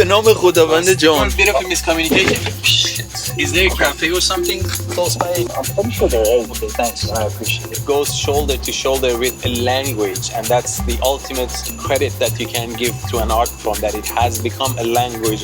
نام خداوند جان. Bit of a miscommunication. Is there a cafe or something close by? I'm pretty sure there is. Okay, thanks. I appreciate it. Goes shoulder to shoulder with a language, and that's the ultimate credit that you can give to an art form, that it has become a language.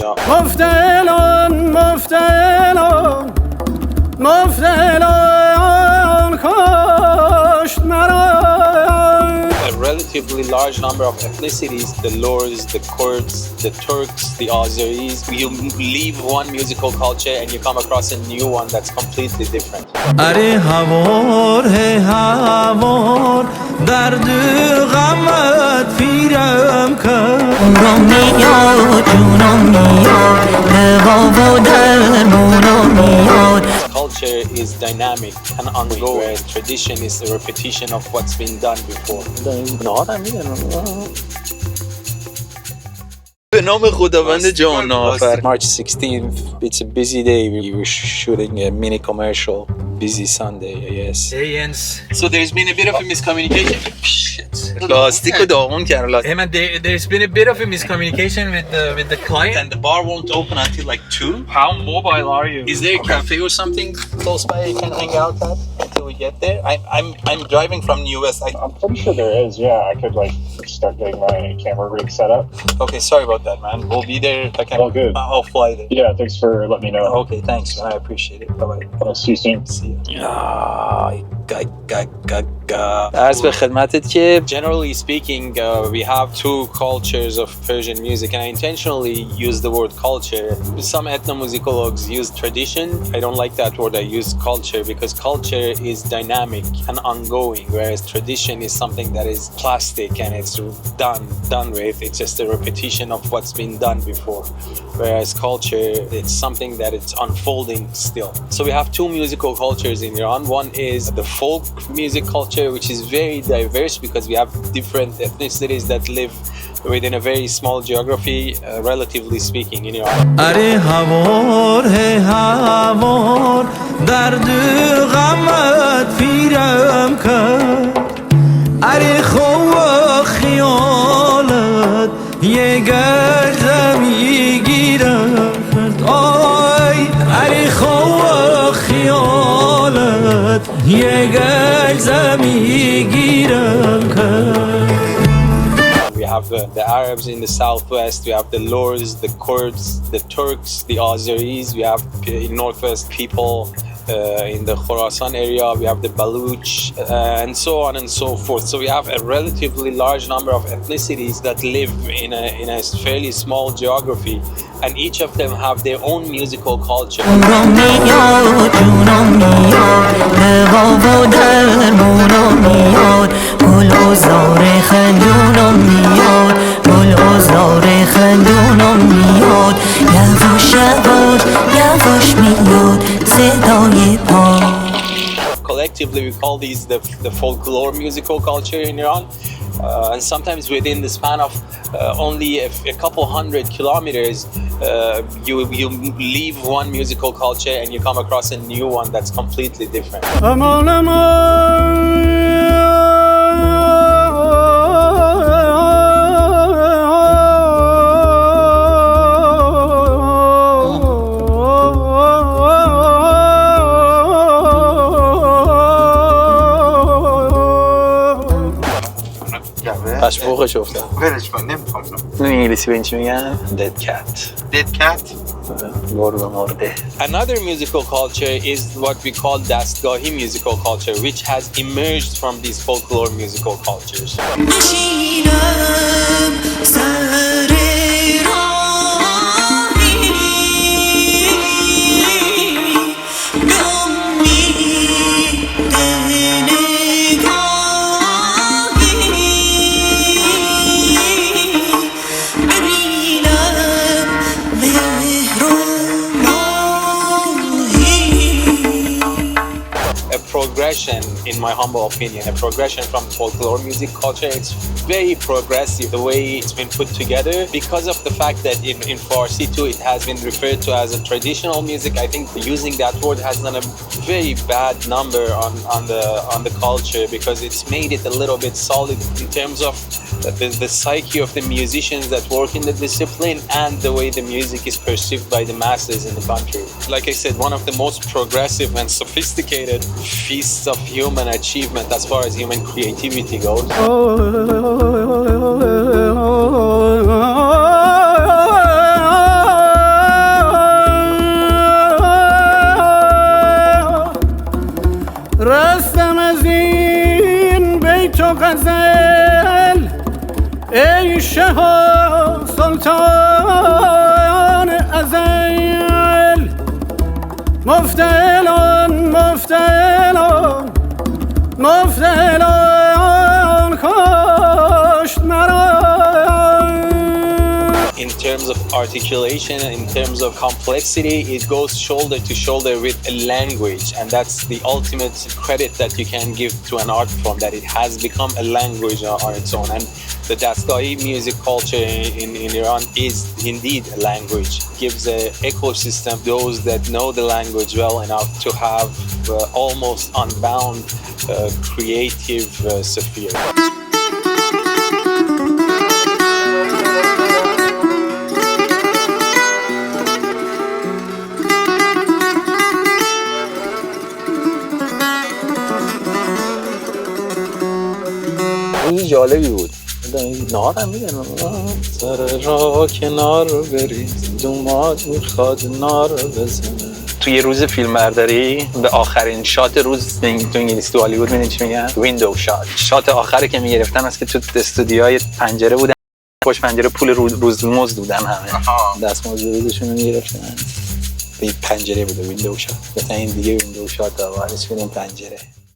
A relatively large number of ethnicities, the Lors, the Kurds, the Turks, the Azeris. You leave one musical culture and you come across a new one that's completely different. اره هوار هوار درد غمت پیرم کرد عمرم میاد جونم میاد دوا و درمونم میاد. Culture is dynamic and ongoing, where tradition is a repetition of what's been done before. به نام خداوند جان آفر. March 16th, it's a busy day. We were shooting a mini commercial. Busy Sunday, yes. Hey Jens. So there's been a bit of a miscommunication. Shit. لاستیکو داغون کرد. Hey man, there's been a bit of a miscommunication with the client, and the bar won't open until like 2. How mobile are you? Is there a cafe or something close by you can hang out at until we get there? I'm driving from New West. I'm pretty sure there is. Yeah, I could like start getting my camera rig set up. Okay, sorry about that, man. We'll be there. All good. I'll fly there. Yeah, thanks for letting me know. Okay, thanks, man. I appreciate it. Bye-bye. I'll see you soon. See you. عرض به خدمتت که generally speaking we have two cultures of Persian music, and I intentionally use the word culture. Some ethnomusicologues use tradition. I don't like that word. I use culture because culture is dynamic and ongoing, whereas tradition is something that is plastic and it's done with. It's just a repetition of what's been done before, whereas culture, it's something that it's unfolding still. So we have two musical cultures in Iran. One is the folk music culture, which is very diverse because we have different ethnicities that live within a very small geography, relatively speaking, in Iran. اره هوار هوار درد غمت پیرم کرد اره خواه خیالت یه گردم میگیرم کرد آی اره خواه خیالت یه گردم میگیرم کرد. We have the Arabs in the southwest, we have the Lors, the Kurds, the Turks, the Azeris, we have in northwest people in the Khorasan area, we have the Baluch, and so on and so forth. So we have a relatively large number of ethnicities that live in a fairly small geography, and each of them have their own musical culture. Collectively, we call these the folklore musical culture in Iran. And sometimes within the span of only a couple hundred kilometers, you leave one musical culture and you come across a new one that's completely different. فوقش افتاد. ولش کن نمیخوام. انگلیسی به این چی میگن؟ dead cat. Dead cat. گربه مرده. Another musical culture is what we call dastgahi musical culture, which has emerged from these folklore musical cultures. In my humble opinion, a progression from folklore music culture. It's very progressive the way it's been put together, because of the fact that in Farsi too it has been referred to as a traditional music. I think using that word has done a very bad number on the culture, because it's made it a little bit solid in terms of the psyche of the musicians that work in the discipline and the way the music is perceived by the masses in the country. Like I said, one of the most progressive and sophisticated feats of human achievement as far as human creativity goes. رستم از این بیت و غزل ای شه و سلطان ازل مفتعلان مفتعلان مفتعلان کاشت مرا. In terms of articulation, in terms of complexity, it goes shoulder to shoulder with a language, and that's the ultimate credit that you can give to an art form, that it has become a language on its own. And the Dastgāhi music culture in Iran is indeed a language. It gives an ecosystem those that know the language well enough to have almost unbound creative sphere. این جالبی بود. نهار هم میدن سر را کنار بریز دومات میخواد نار بزنه. توی روز فیلم برداری به آخرین شات روز تو انگلیسی تو هالیوود میدونی چی میگن؟ ویندو شات. شات آخری که میگرفتن است که تو استودیوهای پنجره بودن، پشت پنجره پول روزمزد دودن، همه دستمزد روزشون رو میگرفتن. به پنجره بوده ویندو شات. مثلا این دیگه ویندو شات آوارش میدن پنجره.